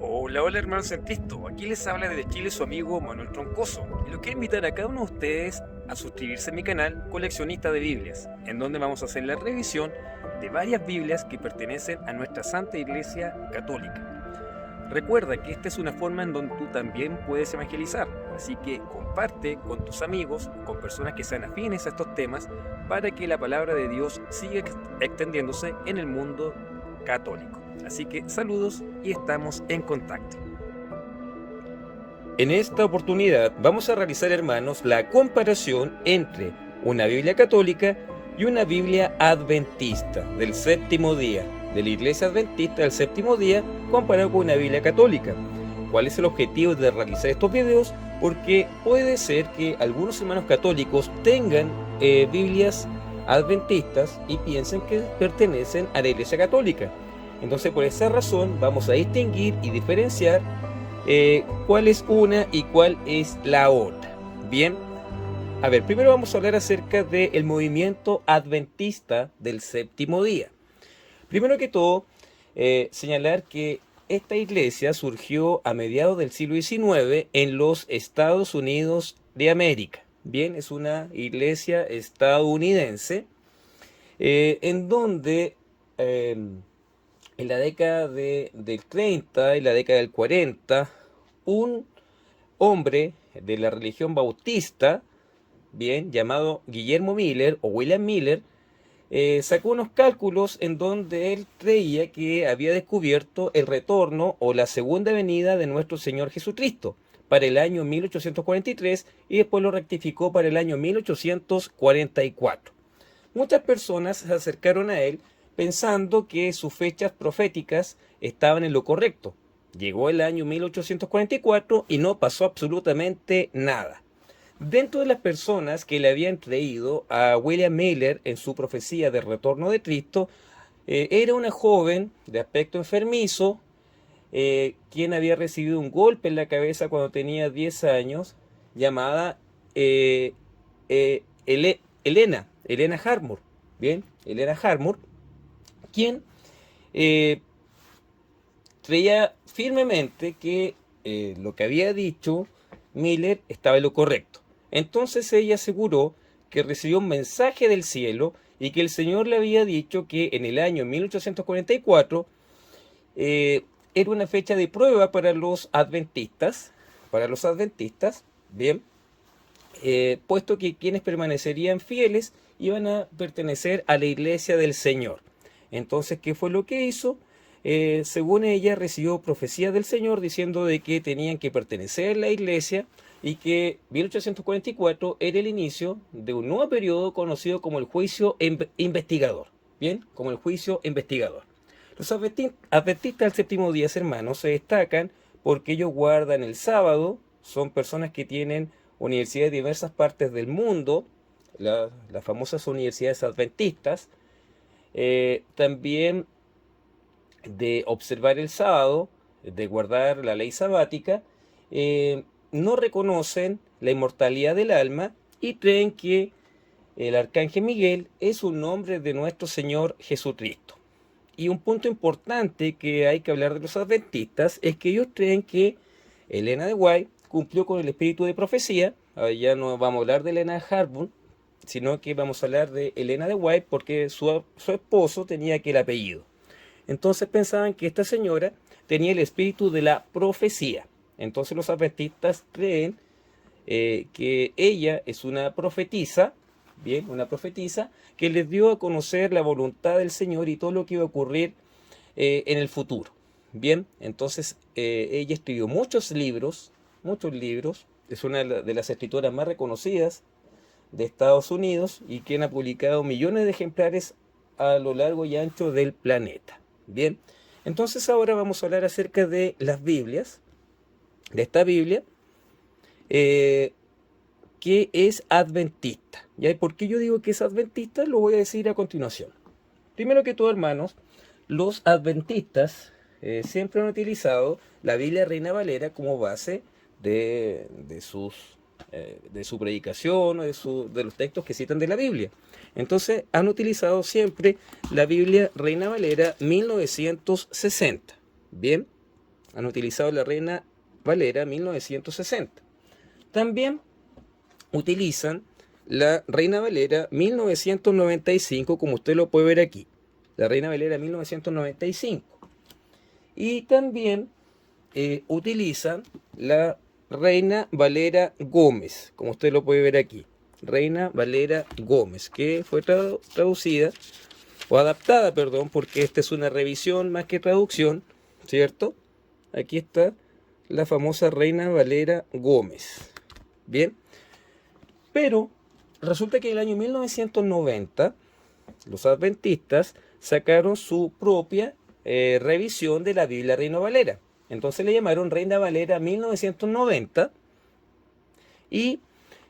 Hola, hola hermanos en Cristo, aquí les habla desde Chile su amigo Manuel Troncoso y los quiero invitar a cada uno de ustedes a suscribirse a mi canal Coleccionista de Biblias, en donde vamos a hacer la revisión de varias Biblias que pertenecen a nuestra Santa Iglesia Católica. Recuerda que esta es una forma en donde tú también puedes evangelizar, así que comparte con tus amigos, con personas que sean afines a estos temas, para que la palabra de Dios siga extendiéndose en el mundo católico. Así que saludos y estamos en contacto. En esta oportunidad vamos a realizar, hermanos, la comparación entre una Biblia católica y una Biblia adventista del séptimo día, de la Iglesia Adventista del séptimo día, comparado con una Biblia católica. ¿Cuál es el objetivo de realizar estos videos? Porque puede ser que algunos hermanos católicos tengan Biblias adventistas y piensen que pertenecen a la Iglesia Católica. Entonces, por esa razón vamos a distinguir y diferenciar cuál es una y cuál es la otra. Bien, a ver, primero vamos a hablar acerca del movimiento adventista del séptimo día. Primero que todo, señalar que esta iglesia surgió a mediados del siglo XIX en los Estados Unidos de América. Bien, es una iglesia estadounidense en donde en la década del 30 y la década del 40, un hombre de la religión bautista, bien, llamado Guillermo Miller o William Miller, sacó unos cálculos en donde él creía que había descubierto el retorno o la segunda venida de nuestro Señor Jesucristo para el año 1843 y después lo rectificó para el año 1844. Muchas personas se acercaron a él pensando que sus fechas proféticas estaban en lo correcto. Llegó el año 1844 y no pasó absolutamente nada. Dentro de las personas que le habían creído a William Miller en su profecía de retorno de Cristo, era una joven de aspecto enfermizo, quien había recibido un golpe en la cabeza cuando tenía 10 años, llamada Helena Harmore. Bien, Helena Harmore, quien creía firmemente que lo que había dicho Miller estaba en lo correcto. Entonces ella aseguró que recibió un mensaje del cielo y que el Señor le había dicho que en el año 1844 era una fecha de prueba para los adventistas, bien, puesto que quienes permanecerían fieles iban a pertenecer a la iglesia del Señor. Entonces, ¿qué fue lo que hizo? Según ella, recibió profecía del Señor diciendo de que tenían que pertenecer a la iglesia y que 1844 era el inicio de un nuevo periodo conocido como el juicio investigador. Bien, como el juicio investigador. Los adventistas del séptimo día, hermanos, se destacan porque ellos guardan el sábado, son personas que tienen universidades de diversas partes del mundo, las famosas universidades adventistas, también de observar el sábado, de guardar la ley sabática, no reconocen la inmortalidad del alma y creen que el arcángel Miguel es un nombre de nuestro Señor Jesucristo. Y un punto importante que hay que hablar de los adventistas es que ellos creen que Helena de White cumplió con el espíritu de profecía. Ya no vamos a hablar de Helena Harmore, sino que vamos a hablar de Helena de White porque su esposo tenía aquel apellido. Entonces pensaban que esta señora tenía el espíritu de la profecía. Entonces los adventistas creen que ella es una profetisa, bien, una profetisa que les dio a conocer la voluntad del Señor y todo lo que iba a ocurrir en el futuro. Bien, entonces ella escribió muchos libros, es una de las escritoras más reconocidas de Estados Unidos y quien ha publicado millones de ejemplares a lo largo y ancho del planeta. Bien, entonces ahora vamos a hablar acerca de las Biblias, de esta Biblia, que es adventista. ¿Ya? ¿Y por qué yo digo que es adventista? Lo voy a decir a continuación. Primero que todo, hermanos, los adventistas siempre han utilizado la Biblia Reina Valera como base de su predicación o de los textos que citan de la Biblia. Entonces han utilizado siempre la Biblia Reina Valera 1960. Bien, han utilizado la Reina Valera 1960. También utilizan la Reina Valera 1995, como usted lo puede ver aquí. La Reina Valera 1995. Y también utilizan la Reina Valera Gómez, como usted lo puede ver aquí. Reina Valera Gómez, que fue traducida, o adaptada, perdón, porque esta es una revisión más que traducción, ¿cierto? Aquí está la famosa Reina Valera Gómez. Bien, pero resulta que en el año 1990 los adventistas sacaron su propia revisión de la Biblia Reina Valera. Entonces le llamaron Reina Valera 1990 y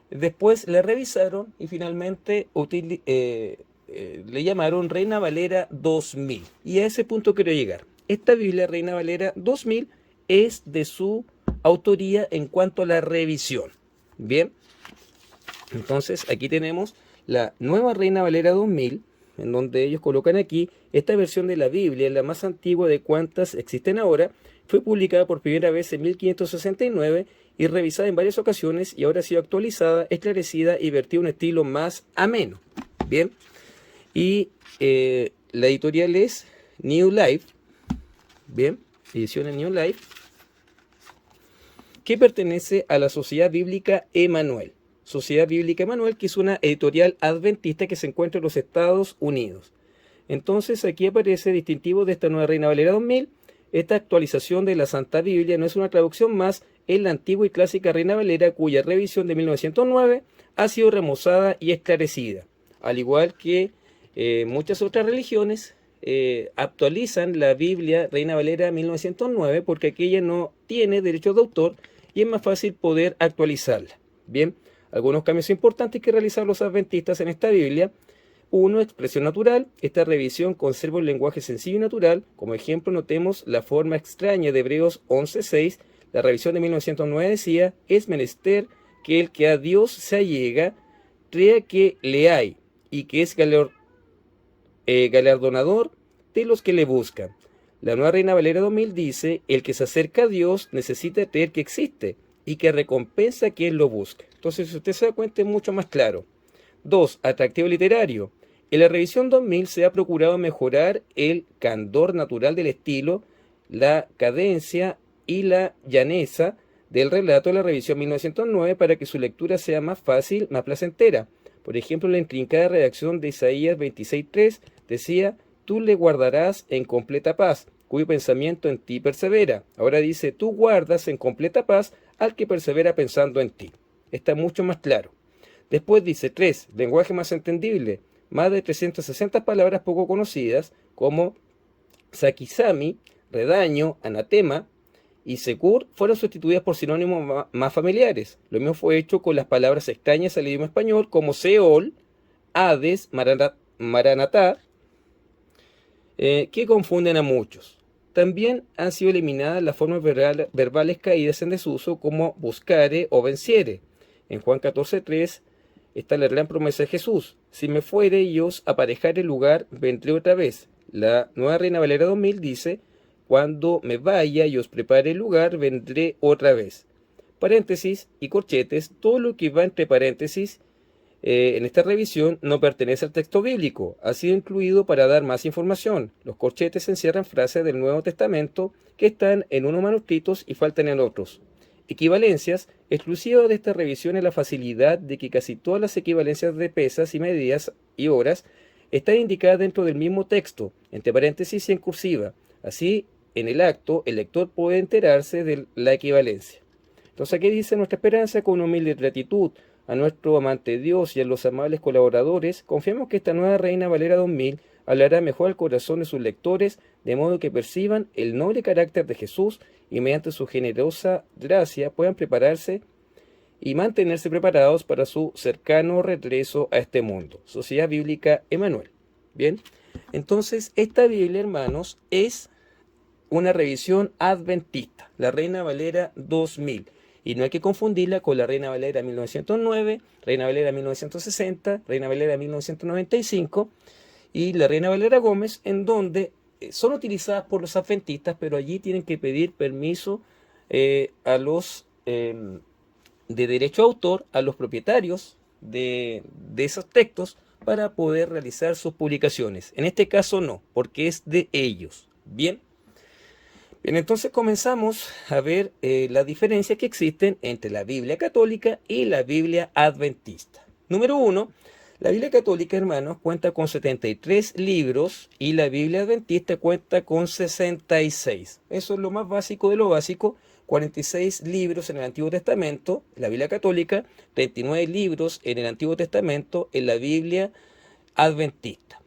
después la revisaron y finalmente le llamaron Reina Valera 2000. Y a ese punto quiero llegar. Esta Biblia Reina Valera 2000 es de su autoría en cuanto a la revisión. Bien, entonces aquí tenemos la nueva Reina Valera 2000, en donde ellos colocan aquí: esta versión de la Biblia, la más antigua de cuantas existen ahora, fue publicada por primera vez en 1569 y revisada en varias ocasiones, y ahora ha sido actualizada, esclarecida y vertida un estilo más ameno. Bien, y la editorial es New Life. Bien, ediciones New Life, que pertenece a la Sociedad Bíblica Emanuel. Sociedad Bíblica Emanuel, que es una editorial adventista que se encuentra en los Estados Unidos. Entonces aquí aparece distintivo de esta nueva Reina Valera 2000. Esta actualización de la Santa Biblia no es una traducción más en la antigua y clásica Reina Valera, cuya revisión de 1909 ha sido remozada y esclarecida. Al igual que muchas otras religiones actualizan la Biblia Reina Valera 1909 porque aquella no tiene derechos de autor y es más fácil poder actualizarla. Bien, algunos cambios importantes que realizar los adventistas en esta Biblia. 1. Expresión natural. Esta revisión conserva un lenguaje sencillo y natural. Como ejemplo, notemos la forma extraña de Hebreos 11:6. La revisión de 1909 decía: es menester que el que a Dios se allega crea que le hay y que es galardonador de los que le buscan. La nueva Reina Valera 2000 dice: el que se acerca a Dios necesita creer que existe y que recompensa a quien lo busca. Entonces, si usted se da cuenta, es mucho más claro. 2. Atractivo literario. En la revisión 2000 se ha procurado mejorar el candor natural del estilo, la cadencia y la llaneza del relato de la revisión 1909 para que su lectura sea más fácil, más placentera. Por ejemplo, la intrincada redacción de Isaías 26:3 decía: tú le guardarás en completa paz, cuyo pensamiento en ti persevera. Ahora dice: tú guardas en completa paz al que persevera pensando en ti. Está mucho más claro. Después dice 3, lenguaje más entendible. Más de 360 palabras poco conocidas como sakizami, redaño, anatema y sekur fueron sustituidas por sinónimos más familiares. Lo mismo fue hecho con las palabras extrañas al idioma español como Seol, Hades, Maranatá, que confunden a muchos. También han sido eliminadas las formas verbales caídas en desuso como buscare o venciere. En Juan 14:3 está la gran promesa de Jesús: si me fuere y os aparejare el lugar, vendré otra vez. La nueva Reina Valera 2000 dice: cuando me vaya y os prepare el lugar, vendré otra vez. Paréntesis y corchetes, todo lo que va entre paréntesis en esta revisión no pertenece al texto bíblico, ha sido incluido para dar más información. Los corchetes encierran frases del Nuevo Testamento que están en unos manuscritos y faltan en otros. Equivalencias. Exclusiva de esta revisión es la facilidad de que casi todas las equivalencias de pesas y medidas y horas están indicadas dentro del mismo texto, entre paréntesis y en cursiva. Así, en el acto, el lector puede enterarse de la equivalencia. Entonces aquí dice: nuestra esperanza, con humilde gratitud a nuestro amante Dios y a los amables colaboradores, confiamos que esta nueva Reina Valera 2000 hablará mejor al corazón de sus lectores, de modo que perciban el noble carácter de Jesús y mediante su generosa gracia puedan prepararse y mantenerse preparados para su cercano regreso a este mundo. Sociedad Bíblica Emanuel. Bien, entonces esta Biblia, hermanos, es una revisión adventista, la Reina Valera 2000. Y no hay que confundirla con la Reina Valera 1909, Reina Valera 1960, Reina Valera 1995 y la Reina Valera Gómez, en donde son utilizadas por los adventistas, pero allí tienen que pedir permiso a los de derecho a autor, a los propietarios de esos textos, para poder realizar sus publicaciones. En este caso no, porque es de ellos. Bien, entonces comenzamos a ver las diferencias que existen entre la Biblia católica y la Biblia adventista. Número 1, la Biblia católica, hermanos, cuenta con 73 libros y la Biblia adventista cuenta con 66. Eso es lo más básico de lo básico. 46 libros en el Antiguo Testamento, en la Biblia católica, 39 libros en el Antiguo Testamento, en la Biblia adventista.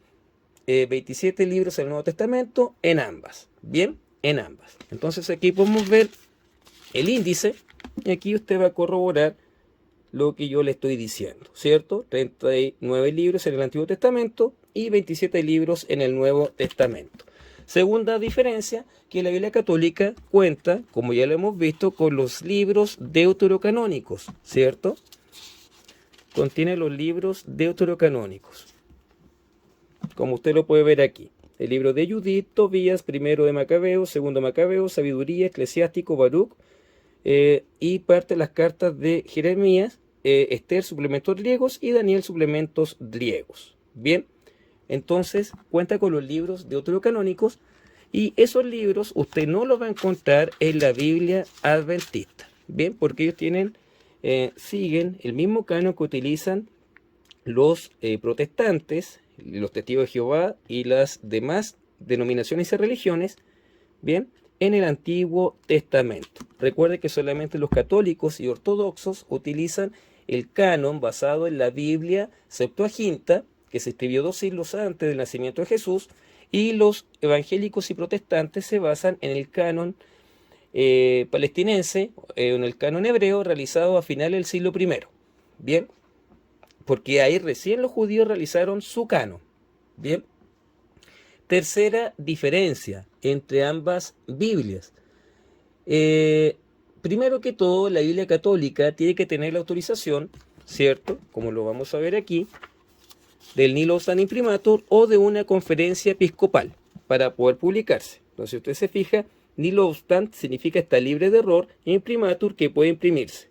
27 libros en el Nuevo Testamento, en ambas. Bien, en ambas. Entonces aquí podemos ver el índice y aquí usted va a corroborar lo que yo le estoy diciendo, ¿cierto? 39 libros en el Antiguo Testamento y 27 libros en el Nuevo Testamento. Segunda diferencia, que la Biblia católica cuenta, como ya lo hemos visto, con los libros deuterocanónicos, ¿cierto? Contiene los libros deuterocanónicos, como usted lo puede ver aquí. El libro de Judith, Tobías, primero de Macabeo, segundo de Macabeo, Sabiduría, Eclesiástico, Baruch, y parte de las cartas de Jeremías, Esther, suplementos griegos, y Daniel, suplementos griegos. Bien, entonces cuenta con los libros deuterocanónicos, y esos libros usted no los va a encontrar en la Biblia adventista. Bien, porque ellos siguen el mismo canon que utilizan los protestantes, los testigos de Jehová y las demás denominaciones y religiones, bien, en el Antiguo Testamento. Recuerde que solamente los católicos y ortodoxos utilizan el canon basado en la Biblia Septuaginta, que se escribió 2 siglos antes del nacimiento de Jesús, y los evangélicos y protestantes se basan en el canon palestinense, en el canon hebreo realizado a finales del siglo I. Bien, porque ahí recién los judíos realizaron su canon. Bien. Tercera diferencia entre ambas Biblias. Primero que todo, la Biblia católica tiene que tener la autorización, ¿cierto? Como lo vamos a ver aquí, del Nihil Obstant Imprimatur o de una conferencia episcopal para poder publicarse. Entonces, si usted se fija, Nihil Obstant significa está libre de error, e Imprimatur que puede imprimirse.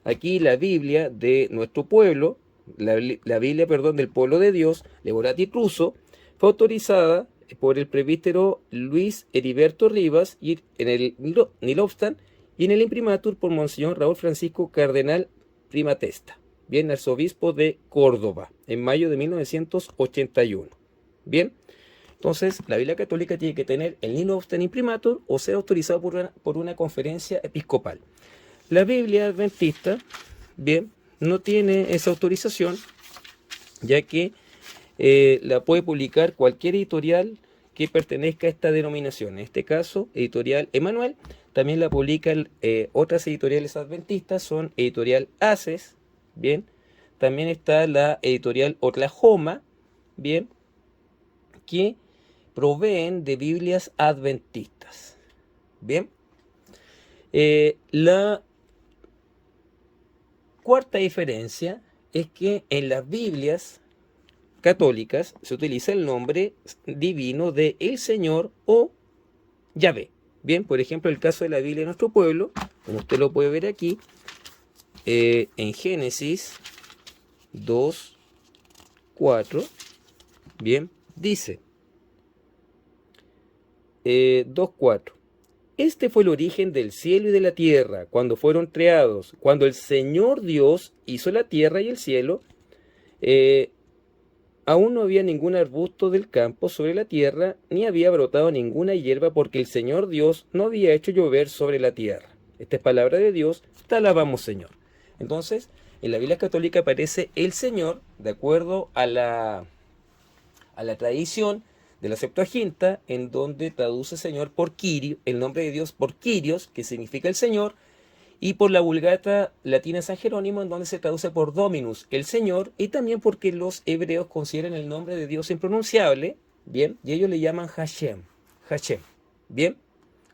Aquí la Biblia de nuestro pueblo, la Biblia del pueblo de Dios, Leborati Russo, fue autorizada por el presbítero Luis Heriberto Rivas y en el Nihil Obstant y en el Imprimatur por Monseñor Raúl Francisco Cardenal Primatesta, bien, arzobispo de Córdoba, en mayo de 1981. Bien, entonces la Biblia católica tiene que tener el Nihil Obstant Imprimatur o ser autorizado por una conferencia episcopal. La Biblia adventista, bien, no tiene esa autorización, ya que la puede publicar cualquier editorial que pertenezca a esta denominación. En este caso, Editorial Emanuel. También la publican otras editoriales adventistas, son Editorial Haces, bien. También está la Editorial Oklahoma, bien, que proveen de Biblias adventistas. Bien. La cuarta diferencia es que en las Biblias católicas se utiliza el nombre divino de el Señor o Yahvé. Bien, por ejemplo, el caso de la Biblia de nuestro pueblo, como usted lo puede ver aquí, en Génesis 2:4, bien, dice 2:4. Este fue el origen del cielo y de la tierra, cuando furon creados, cuando el Señor Dios hizo la tierra y el cielo. Aún no había ningún arbusto del campo sobre la tierra, ni había brotado ninguna hierba, porque el Señor Dios no había hecho llover sobre la tierra. Esta es palabra de Dios, te alabamos, Señor. Entonces, en la Biblia católica aparece el Señor, de acuerdo a la tradición de la Septuaginta, en donde traduce Señor por Kyrio, el nombre de Dios por Kyrios, que significa el Señor, y por la Vulgata latina San Jerónimo, en donde se traduce por Dominus, el Señor, y también porque los hebreos consideran el nombre de Dios impronunciable, bien, y ellos le llaman Hashem, Hashem, bien,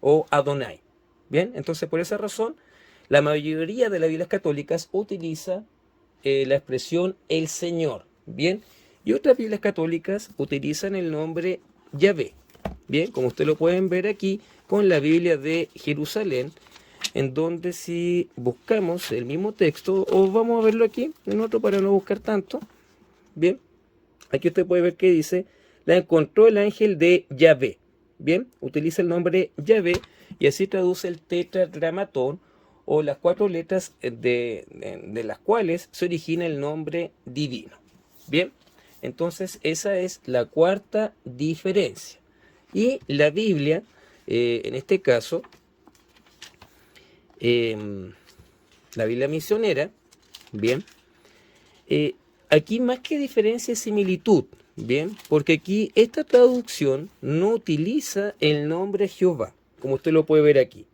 o Adonai, bien. Entonces, por esa razón, la mayoría de las Biblias católicas utiliza la expresión el Señor, bien, y otras Biblias católicas utilizan el nombre Yahvé, bien, como ustedes lo pueden ver aquí con la Biblia de Jerusalén, en donde si buscamos el mismo texto, o vamos a verlo aquí en otro para no buscar tanto, bien, aquí usted puede ver que dice, la encontró el ángel de Yahvé, bien, utiliza el nombre Yahvé y así traduce el tetragramatón o las 4 letras de las cuales se origina el nombre divino, bien. Entonces esa es la cuarta diferencia. Y la Biblia, en este caso, la Biblia misionera, bien, aquí más que diferencia es similitud, bien, porque aquí esta traducción no utiliza el nombre Jehová, como usted lo puede ver aquí.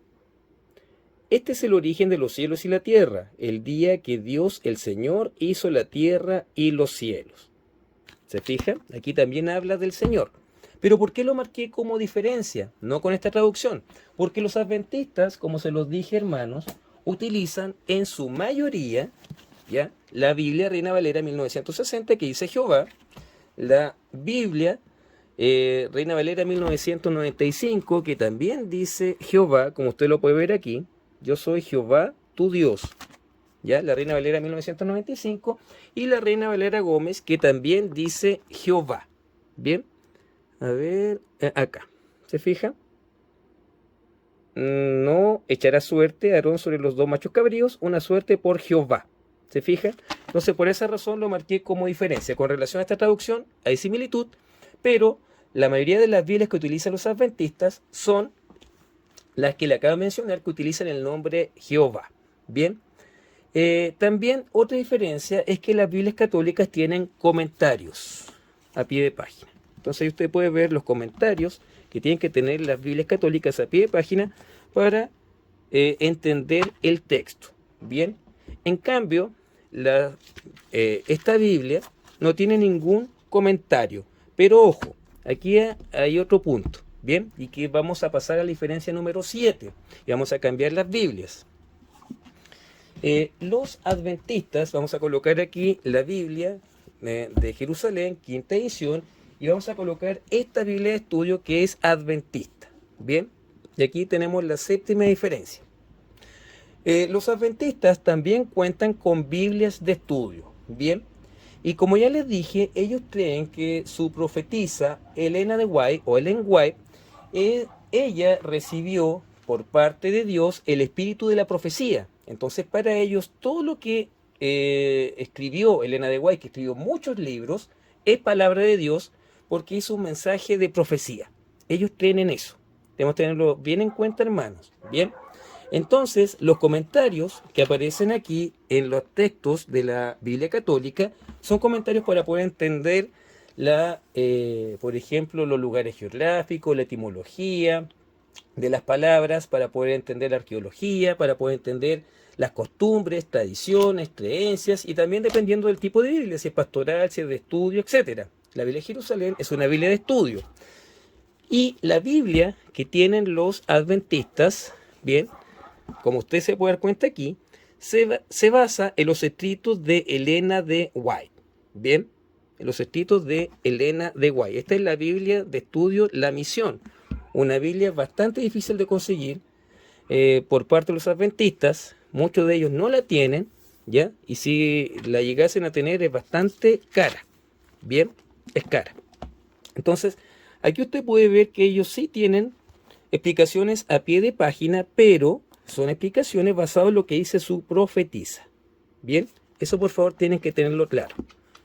Este es el origen de los cielos y la tierra, el día que Dios el Señor hizo la tierra y los cielos. ¿Se fijan? Aquí también habla del Señor. Pero ¿por qué lo marqué como diferencia? No con esta traducción. Porque los adventistas, como se los dije, hermanos, utilizan en su mayoría, ¿ya?, la Biblia Reina Valera 1960, que dice Jehová, la Biblia Reina Valera 1995, que también dice Jehová, como usted lo puede ver aquí, yo soy Jehová, tu Dios. ¿Ya? La Reina Valera 1995 y la Reina Valera Gómez, que también dice Jehová. Bien, a ver, acá, ¿se fija? No echará suerte Aarón sobre los 2 machos cabríos, una suerte por Jehová. ¿Se fija? Entonces, por esa razón lo marqué como diferencia. Con relación a esta traducción, hay similitud, pero la mayoría de las Biblias que utilizan los adventistas son las que le acabo de mencionar, que utilizan el nombre Jehová. Bien. También otra diferencia es que las Biblias católicas tienen comentarios a pie de página. Entonces ahí usted puede ver los comentarios que tienen que tener las Biblias católicas a pie de página para entender el texto. Bien, en cambio, esta Biblia no tiene ningún comentario. Pero ojo, aquí hay otro punto. Bien, y que vamos a pasar a la diferencia número 7 y vamos a cambiar las Biblias. Los adventistas, vamos a colocar aquí la Biblia de Jerusalén, quinta edición, y vamos a colocar esta Biblia de estudio que es adventista. Bien, y aquí tenemos la séptima diferencia. Los adventistas también cuentan con Biblias de estudio. Bien, y como ya les dije, ellos creen que su profetisa, Elena de White, o Ellen White, ella recibió por parte de Dios el espíritu de la profecía. Entonces, para ellos, todo lo que escribió Elena de White, que escribió muchos libros, es palabra de Dios porque es un mensaje de profecía. Ellos creen en eso. Tenemos que tenerlo bien en cuenta, hermanos. Bien. Entonces, los comentarios que aparecen aquí en los textos de la Biblia católica son comentarios para poder entender por ejemplo, los lugares geográficos, la etimología de las palabras, para poder entender la arqueología, para poder entender las costumbres, tradiciones, creencias, y también dependiendo del tipo de Biblia, si es pastoral, si es de estudio, etc. La Biblia de Jerusalén es una Biblia de estudio. Y la Biblia que tienen los adventistas, bien, como usted se puede dar cuenta aquí, se basa en los escritos de Elena de White. Bien, en los escritos de Elena de White. Esta es la Biblia de estudio La Misión. Una Biblia bastante difícil de conseguir por parte de los adventistas. Muchos de ellos no la tienen, ¿ya? Y si la llegasen a tener es bastante cara. Bien, es cara. Entonces, aquí usted puede ver que ellos sí tienen explicaciones a pie de página, pero son explicaciones basadas en lo que dice su profetisa. Bien, eso por favor tienen que tenerlo claro.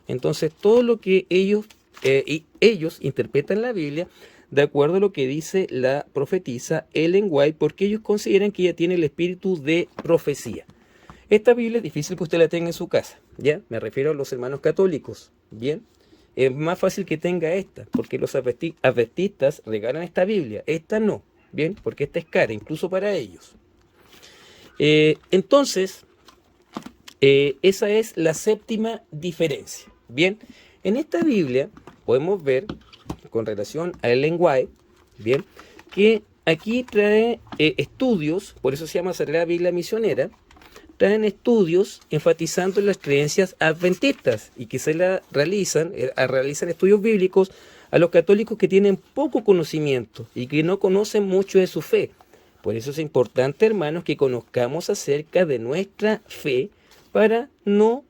Entonces, todo lo que ellos interpretan la Biblia de acuerdo a lo que dice la profetisa Ellen White, porque ellos consideran que ella tiene el espíritu de profecía. Esta Biblia es difícil que usted la tenga en su casa, ¿ya? Me refiero a los hermanos católicos, ¿bien? es más fácil que tenga esta, porque los adventistas regalan esta Biblia, esta no, bien, porque esta es cara, incluso para ellos. Entonces, esa es la séptima diferencia. Bien, en esta Biblia podemos ver, con relación al lenguaje, bien, que aquí trae estudios, por eso se llama Sagrada Biblia Misionera, traen estudios enfatizando las creencias adventistas y que se la realizan estudios bíblicos a los católicos que tienen poco conocimiento y que no conocen mucho de su fe. Por eso es importante, hermanos, que conozcamos acerca de nuestra fe para no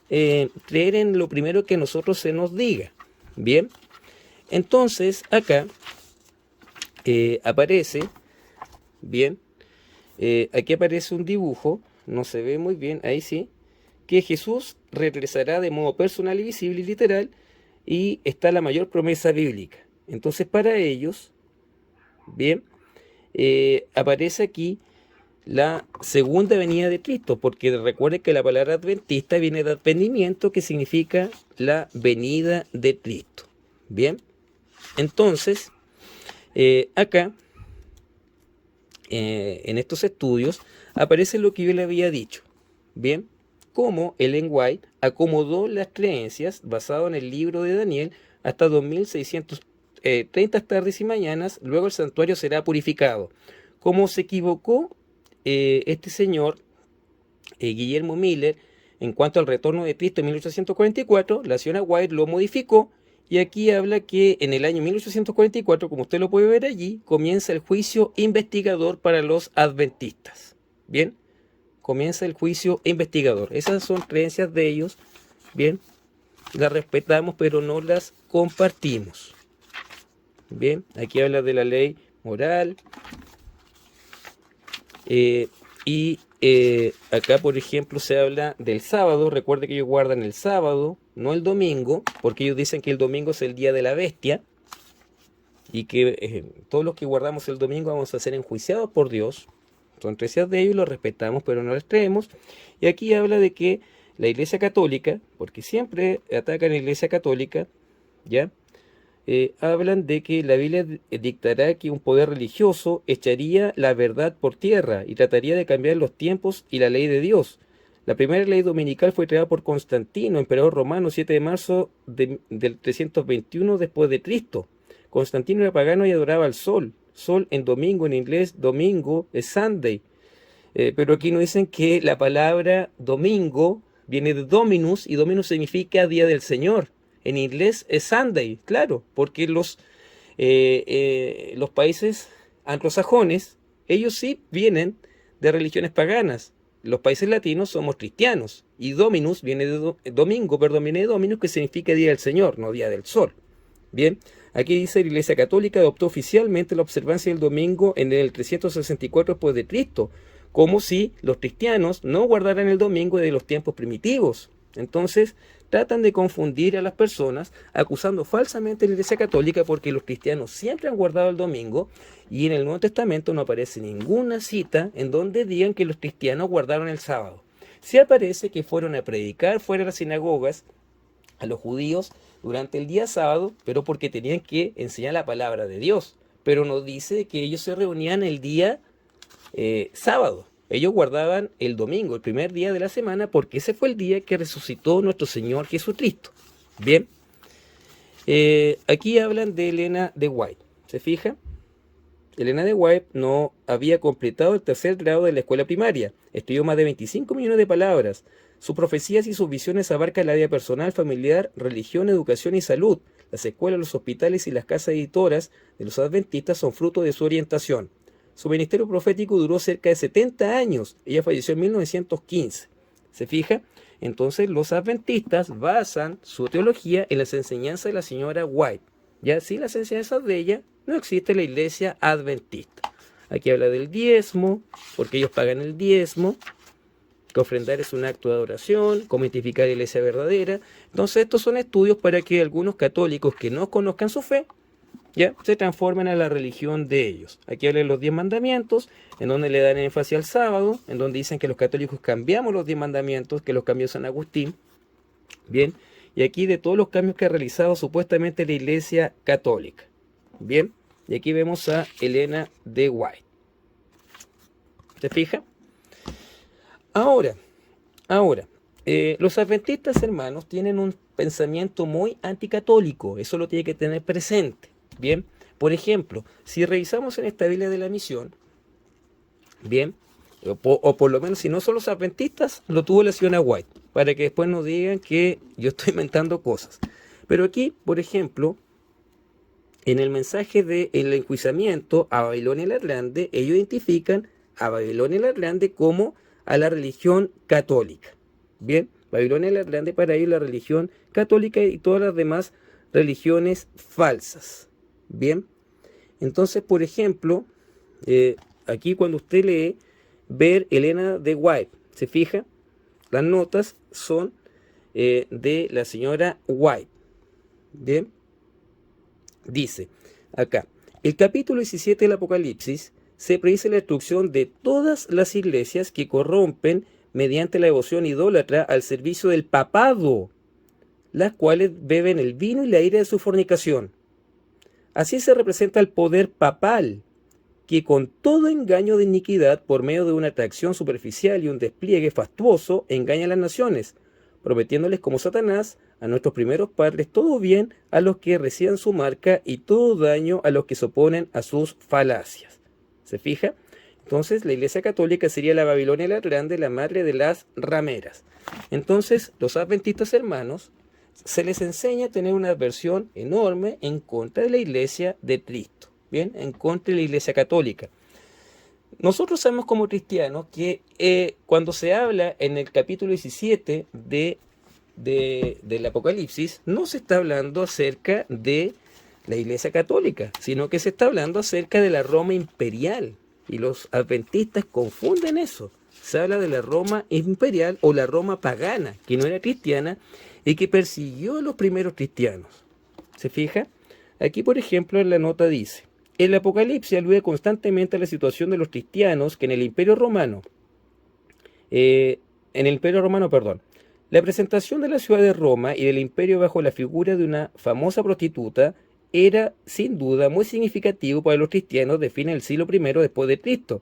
creer en lo primero que a nosotros se nos diga. Bien, entonces acá aparece, bien, aquí aparece un dibujo, no se ve muy bien, ahí sí, que Jesús regresará de modo personal y visible y literal, y está la mayor promesa bíblica. Entonces para ellos, bien, aparece aquí la segunda venida de Cristo, porque recuerden que la palabra adventista viene de advenimiento, que significa la venida de Cristo. Bien, entonces, acá, en estos estudios, aparece lo que yo le había dicho. Bien, cómo Ellen White acomodó las creencias basado en el libro de Daniel hasta 2630 tardes y mañanas, luego el santuario será purificado. Como se equivocó este señor, Guillermo Miller, en cuanto al retorno de Cristo en 1844, la señora White lo modificó y aquí habla que en el año 1844, como usted lo puede ver allí, comienza el juicio investigador para los adventistas. Bien, comienza el juicio investigador. Esas son creencias de ellos, bien, las respetamos pero no las compartimos. Bien, aquí habla de la ley moral. Acá, por ejemplo, se habla del sábado. Recuerde que ellos guardan el sábado, no el domingo, porque ellos dicen que el domingo es el día de la bestia y que todos los que guardamos el domingo vamos a ser enjuiciados por Dios. Son creencias de ellos, los respetamos, pero no las creemos. Y aquí habla de que la Iglesia Católica, porque siempre atacan a la Iglesia Católica, ¿ya? Hablan de que la Biblia dictará que un poder religioso echaría la verdad por tierra y trataría de cambiar los tiempos y la ley de Dios. La primera ley dominical fue creada por Constantino, emperador romano, 7 de marzo del 321 después de Cristo. Constantino era pagano y adoraba al sol. Sol en domingo, en inglés, domingo es Sunday. Pero aquí nos dicen que la palabra domingo viene de Dominus y Dominus significa día del Señor. En inglés es Sunday, claro, porque los países anglosajones, ellos sí vienen de religiones paganas. Los países latinos somos cristianos y Dominus viene de domingo, perdón, viene de Dominus, que significa día del Señor, no día del sol. Bien, aquí dice la Iglesia Católica adoptó oficialmente la observancia del domingo en el 364 después de Cristo, como si los cristianos no guardaran el domingo de los tiempos primitivos. Entonces, tratan de confundir a las personas acusando falsamente a la Iglesia Católica porque los cristianos siempre han guardado el domingo y en el Nuevo Testamento no aparece ninguna cita en donde digan que los cristianos guardaron el sábado. Sí aparece que fueron a predicar fuera de las sinagogas a los judíos durante el día sábado, pero porque tenían que enseñar la palabra de Dios. Pero no dice que ellos se reunían el día sábado. Ellos guardaban el domingo, el primer día de la semana, porque ese fue el día que resucitó nuestro Señor Jesucristo. Bien, aquí hablan de Elena de White. ¿Se fija? Elena de White no había completado el 3er grado de la escuela primaria. Estudió más de 25 millones de palabras. Sus profecías y sus visiones abarcan la vida personal, familiar, religión, educación y salud. Las escuelas, los hospitales y las casas editoras de los adventistas son fruto de su orientación. Su ministerio profético duró cerca de 70 años. Ella falleció en 1915. ¿Se fija? Entonces los adventistas basan su teología en las enseñanzas de la señora White. Ya sin las enseñanzas de ella no existe la iglesia adventista. Aquí habla del diezmo, porque ellos pagan el diezmo, que ofrendar es un acto de adoración, cómo identificar la iglesia verdadera. Entonces estos son estudios para que algunos católicos que no conozcan su fe, ya se transforman a la religión de ellos. Aquí hablan los 10 mandamientos, en donde le dan énfasis al sábado, en donde dicen que los católicos cambiamos los 10 mandamientos, que los cambió San Agustín. Bien, y aquí de todos los cambios que ha realizado supuestamente la Iglesia Católica. Bien, y aquí vemos a Elena de White. ¿Se fija? Ahora, los adventistas, hermanos, tienen un pensamiento muy anticatólico. Eso lo tiene que tener presente. Bien, por ejemplo, si revisamos en esta Biblia de la Misión, bien, o por lo menos si no son los adventistas, lo tuvo la señora White, para que después no digan que yo estoy inventando cosas. Pero aquí, por ejemplo, en el mensaje del enjuiciamiento a Babilonia la Grande, ellos identifican a Babilonia la Grande como a la religión católica. Bien, Babilonia la Grande para ellos la religión católica y todas las demás religiones falsas. Bien, entonces, por ejemplo, aquí cuando usted lee, ver Elena de White, ¿se fija? Las notas son de la señora White. Bien, dice acá, el capítulo 17 del Apocalipsis se predice la destrucción de todas las iglesias que corrompen mediante la devoción idólatra al servicio del papado, las cuales beben el vino y la ira de su fornicación. Así se representa el poder papal, que con todo engaño de iniquidad, por medio de una atracción superficial y un despliegue fastuoso, engaña a las naciones, prometiéndoles como Satanás a nuestros primeros padres todo bien a los que reciban su marca y todo daño a los que se oponen a sus falacias. ¿Se fija? Entonces la Iglesia Católica sería la Babilonia la Grande, la madre de las rameras. Entonces los adventistas, hermanos, se les enseña a tener una adversión enorme en contra de la Iglesia de Cristo, bien, en contra de la Iglesia Católica. Nosotros sabemos como cristianos que cuando se habla en el capítulo 17 del Apocalipsis, no se está hablando acerca de la Iglesia Católica, sino que se está hablando acerca de la Roma imperial. Y los adventistas confunden eso. Se habla de la Roma imperial o la Roma pagana, que no era cristiana y que persiguió a los primeros cristianos. ¿Se fija? Aquí, por ejemplo, en la nota dice: el Apocalipsis alude constantemente a la situación de los cristianos que en el Imperio Romano, la presentación de la ciudad de Roma y del imperio bajo la figura de una famosa prostituta era sin duda muy significativo para los cristianos de fines del siglo I después de Cristo.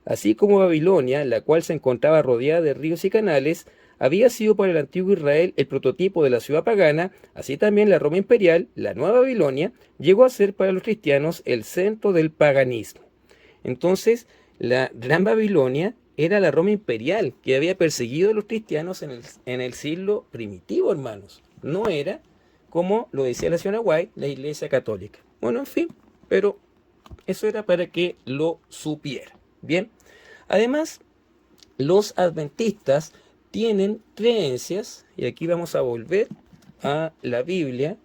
Así como Babilonia, la cual se encontraba rodeada de ríos y canales, había sido para el antiguo Israel el prototipo de la ciudad pagana, así también la Roma imperial, la Nueva Babilonia, llegó a ser para los cristianos el centro del paganismo. Entonces, la Gran Babilonia era la Roma imperial que había perseguido a los cristianos en el siglo primitivo, hermanos. No era, como lo decía la señora White, la Iglesia Católica. Bueno, en fin, pero eso era para que lo supiera. Bien, además, los adventistas tienen creencias, y aquí vamos a volver a la Biblia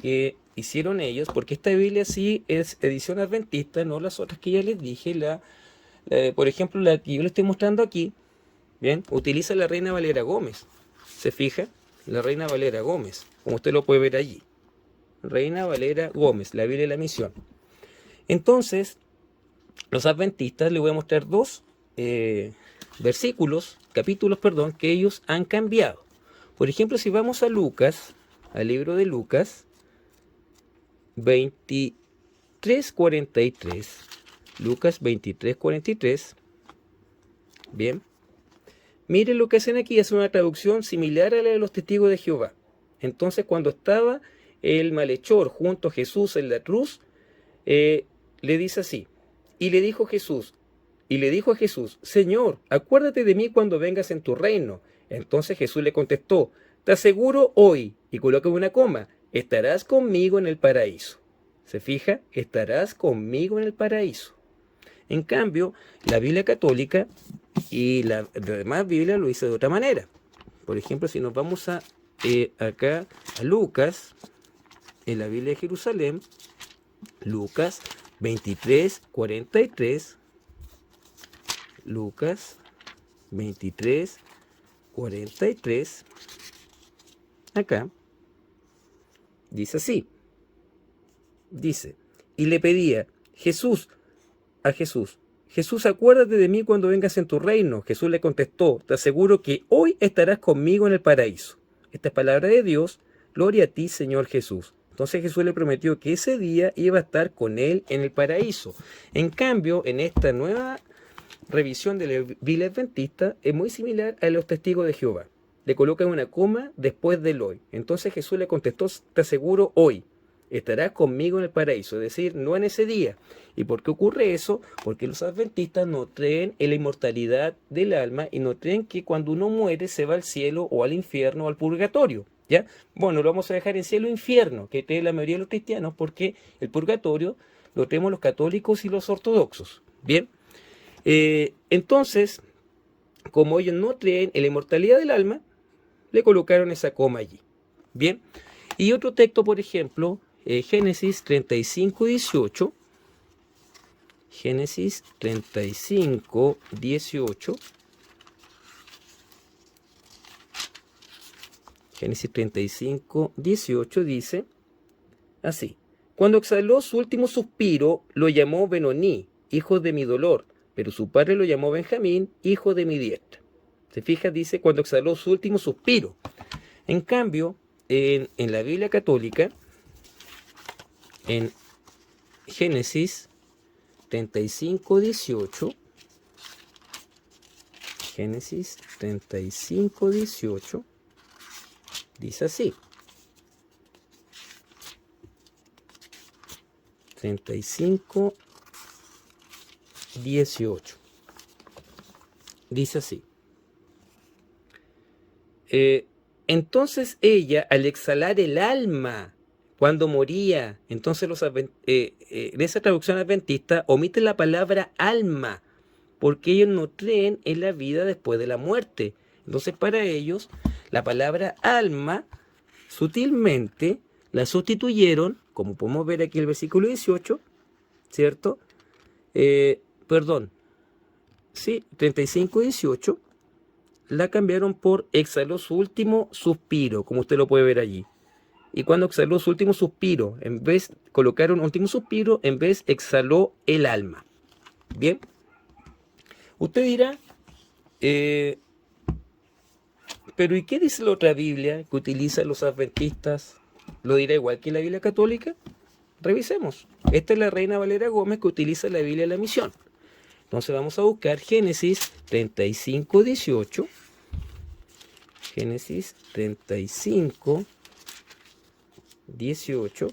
que hicieron ellos, porque esta Biblia sí es edición adventista, no las otras que ya les dije. Por ejemplo, la que yo les estoy mostrando aquí, bien, utiliza la Reina Valera Gómez. ¿Se fija? La Reina Valera Gómez, como usted lo puede ver allí. Reina Valera Gómez, la Biblia de la Misión. Entonces, los adventistas les voy a mostrar dos capítulos, que ellos han cambiado. Por ejemplo, si vamos a Lucas, al libro de Lucas 23:43, Lucas 23:43, bien, miren lo que hacen aquí, es una traducción similar a la de los testigos de Jehová. Entonces, cuando estaba el malhechor junto a Jesús en la cruz, le dice así: y le dijo a Jesús, Señor, acuérdate de mí cuando vengas en tu reino. Entonces Jesús le contestó: te aseguro hoy, y coloca una coma, estarás conmigo en el paraíso. ¿Se fija? Estarás conmigo en el paraíso. En cambio, la Biblia católica y la demás Biblia lo dice de otra manera. Por ejemplo, si nos vamos acá a Lucas, en la Biblia de Jerusalén, Lucas 23:43, Lucas 23:43, acá, dice así, dice, y le pedía a Jesús, acuérdate de mí cuando vengas en tu reino. Jesús le contestó: te aseguro que hoy estarás conmigo en el paraíso. esta es palabra de Dios, gloria a ti, Señor Jesús. Entonces Jesús le prometió que ese día iba a estar con él en el paraíso. En cambio, en esta nueva revisión de la Biblia adventista es muy similar a los testigos de Jehová. Le colocan una coma después del hoy. Entonces Jesús le contestó, te aseguro hoy, estarás conmigo en el paraíso, es decir, no en ese día. ¿Y por qué ocurre eso? Porque los adventistas no creen en la inmortalidad del alma y no creen que cuando uno muere se va al cielo o al infierno o al purgatorio. ¿Ya? Bueno, lo vamos a dejar en cielo e infierno, que cree la mayoría de los cristianos, porque el purgatorio lo tenemos los católicos y los ortodoxos. Bien, entonces, como ellos no creen en la inmortalidad del alma, le colocaron esa coma allí. Bien, y otro texto, por ejemplo, Génesis 35, 18. Génesis 35, 18. Génesis 35, 18 dice así. Cuando exhaló su último suspiro, lo llamó Benoní, hijo de mi dolor, pero su padre lo llamó Benjamín, hijo de mi diestra. ¿Se fija? Dice cuando exhaló su último suspiro. En cambio, en la Biblia católica, en Génesis 35, 18, Génesis 35, 18, dice así. 35, 18. Dice así. Entonces ella, al exhalar el alma, cuando moría, entonces en esa traducción adventista omite la palabra alma, porque ellos no creen en la vida después de la muerte. Entonces para ellos, la palabra alma, sutilmente, la sustituyeron, como podemos ver aquí en el versículo 18, ¿cierto? 35, 18, la cambiaron por exhaló su último suspiro, como usted lo puede ver allí. Y cuando exhaló su último suspiro, en vez colocaron último suspiro, en vez exhaló el alma. Bien. Usted dirá, pero ¿y qué dice la otra Biblia que utilizan los adventistas? ¿Lo dirá igual que la Biblia católica? Revisemos. Esta es la Reina Valera Gómez que utiliza la Biblia de la Misión. Entonces vamos a buscar Génesis 35, 18. Génesis 35, 18.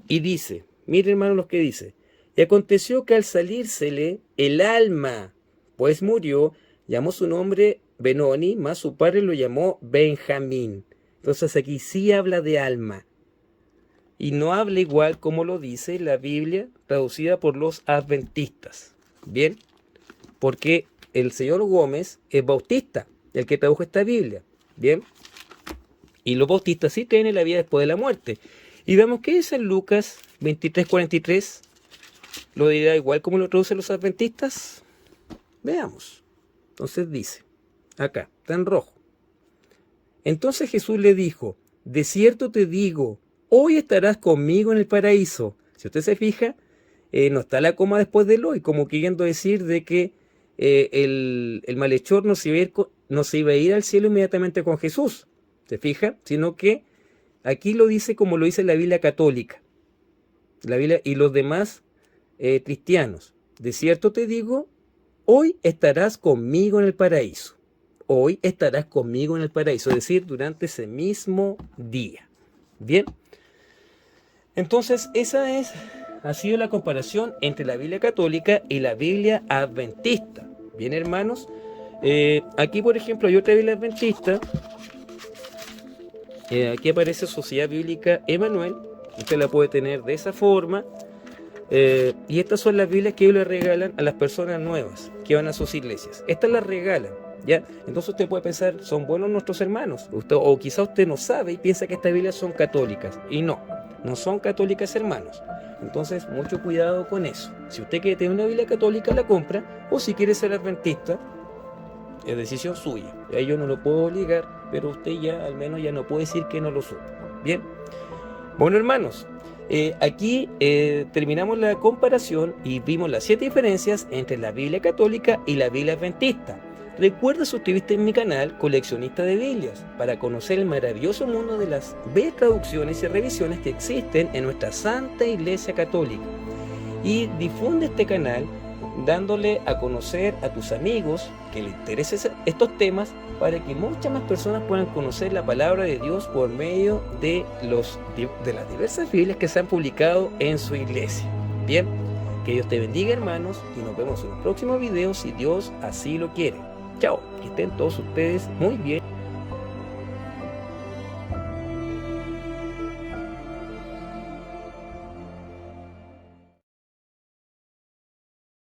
Y dice, miren hermano lo que dice. Y aconteció que al salírsele el alma, pues murió, llamó su nombre Benoni, mas su padre lo llamó Benjamín. Entonces aquí sí habla de alma. Y no habla igual como lo dice la Biblia traducida por los adventistas. Bien, porque el señor Gómez es bautista, el que tradujo esta Biblia. Bien, y los bautistas sí tienen la vida después de la muerte. Y vemos que dice en Lucas 23, 43. ¿Lo dirá igual como lo traducen los adventistas? Veamos. Entonces dice, acá, está en rojo. Entonces Jesús le dijo, de cierto te digo, hoy estarás conmigo en el paraíso. Si usted se fija, no está la coma después del hoy, como queriendo decir de que el malhechor no se iba a ir al cielo inmediatamente con Jesús. ¿Se fija? Sino que aquí lo dice como lo dice la Biblia católica. La Biblia y los demás cristianos. De cierto te digo, hoy estarás conmigo en el paraíso. Hoy estarás conmigo en el paraíso, es decir, durante ese mismo día. Bien. Entonces, ha sido la comparación entre la Biblia católica y la Biblia adventista. Bien, hermanos. Aquí, por ejemplo, hay otra Biblia adventista. Aquí aparece Sociedad Bíblica Emanuel. Usted la puede tener de esa forma. Y estas son las Biblias que ellos le regalan a las personas nuevas que van a sus iglesias. Estas las regalan, ¿ya? Entonces usted puede pensar, ¿son buenos nuestros hermanos? O quizá usted no sabe y piensa que estas Biblias son católicas. Y no son católicas, hermanos. Entonces, mucho cuidado con eso. Si usted quiere tener una Biblia católica, la compra. O si quiere ser adventista, es decisión suya. Ahí yo no lo puedo obligar, pero usted ya al menos ya no puede decir que no lo supo. Bien. Bueno, hermanos. Aquí terminamos la comparación y vimos las 7 diferencias entre la Biblia católica y la Biblia adventista. Recuerda suscribirte en mi canal Coleccionista de Biblias para conocer el maravilloso mundo de las bellas traducciones y revisiones que existen en nuestra Santa Iglesia Católica. Y difunde este canal dándole a conocer a tus amigos que les interesen estos temas, para que muchas más personas puedan conocer la palabra de Dios por medio de las diversas Biblias que se han publicado en su iglesia. Bien, que Dios te bendiga, hermanos, y nos vemos en un próximo video si Dios así lo quiere. Chao, que estén todos ustedes muy bien.